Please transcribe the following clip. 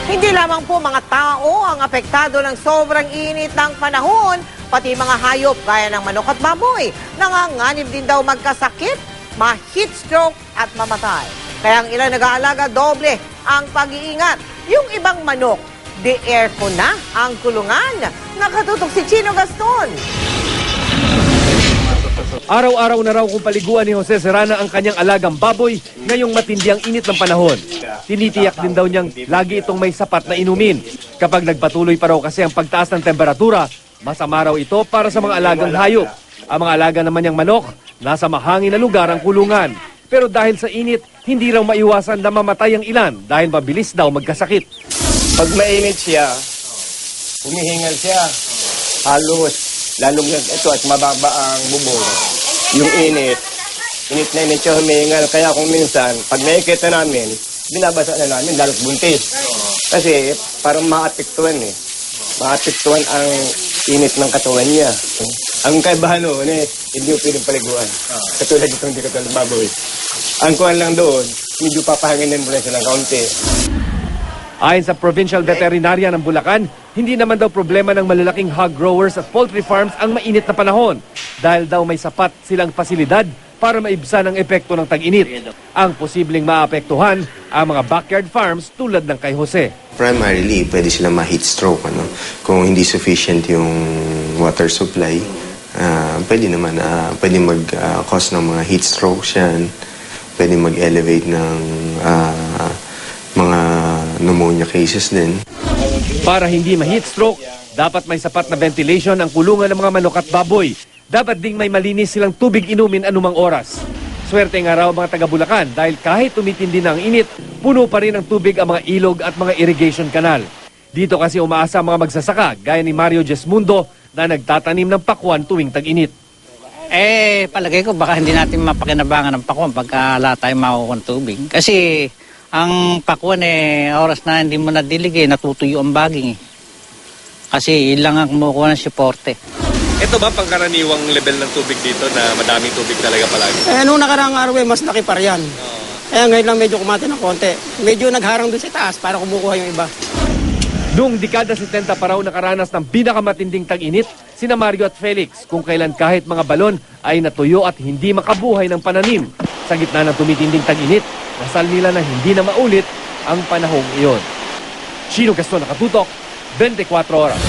Hindi lamang po mga tao ang apektado ng sobrang init ng panahon, pati mga hayop gaya ng manok at baboy. Nanganganib din daw magkasakit, ma-heat stroke at mamatay. Kaya ang ilan nag-aalaga doble ang pag-iingat. Yung ibang manok, de-aircon na ang kulungan. Nakatutok si Chino Gaston. Araw-araw na raw kung paliguan ni Jose Serrana ang kanyang alagang baboy ngayong matindi ang init ng panahon. Tinitiyak din daw niyang lagi itong may sapat na inumin. Kapag nagpatuloy pa raw kasi ang pagtaas ng temperatura, masama raw ito para sa mga alagang hayop. Ang mga alaga naman niyang manok, nasa mahangin na lugar ang kulungan. Pero dahil sa init, hindi raw maiwasan na mamatay ang ilan dahil mabilis daw magkasakit. Pag mainit siya, humihingal siya. Halos, lalong ito at mababa ang bubong. Yung init na init siya humihingal. Kaya kung minsan, pag nakikita namin, binabasa na namin, lalong buntis. Kasi parang maapektuhan eh. Maapektuhan ang init ng katawan niya. Ang kaibahan noon hindi mo pwedeng paliguan. Katulad itong di katulad baboy. Ang kuhan lang doon, medyo papahanginin mo lang siya ng kaunti. Ayon sa Provincial Veterinarian ng Bulacan, hindi naman daw problema ng malalaking hog growers at poultry farms ang mainit na panahon dahil daw may sapat silang pasilidad para maibsan ang epekto ng tag-init. Ang posibleng maapektuhan ang mga backyard farms tulad ng kay Jose. Primarily, pwede sila ma-heat stroke. Kung hindi sufficient yung water supply, pwede naman pwede mag-cause ng mga heat strokes yan. Pwede mag-elevate ng mga pneumonia cases din. Para hindi ma-heat stroke, dapat may sapat na ventilation ang kulungan ng mga manok at baboy. Dapat ding may malinis silang tubig inumin anumang oras. Swerte nga raw mga taga-Bulacan dahil kahit tumitindi na ang init, puno pa rin ang tubig ang mga ilog at mga irrigation canal. Dito kasi umaasa ang mga magsasaka gaya ni Mario Jesmundo na nagtatanim ng pakwan tuwing tag-init. Palagay ko baka hindi natin mapakinabangan ng pakwan pagka wala tayong makukuha ng tubig. Kasi ang pakwan oras na hindi mo nadilig natutuyo ang baging Kasi yun lang ang kumukuha ng suporte. Ito ba pangkaraniwang level ng tubig dito na madaming tubig talaga palagi? Nung nakaraang araw mas laki pa riyan. Kaya ngayon lang medyo kumati ng konti. Medyo nagharang doon sa taas para kumukuha yung iba. Noong dekada 70 pa raw nakaranas ng pinakamatinding tag-init, sina Mario at Felix kung kailan kahit mga balon ay natuyo at hindi makabuhay ng pananim. Sa gitna ng tumitinding tag-init, nasal nila na hindi na maulit ang panahong iyon. Chino Gaston, Nakatutok, 24 Oras.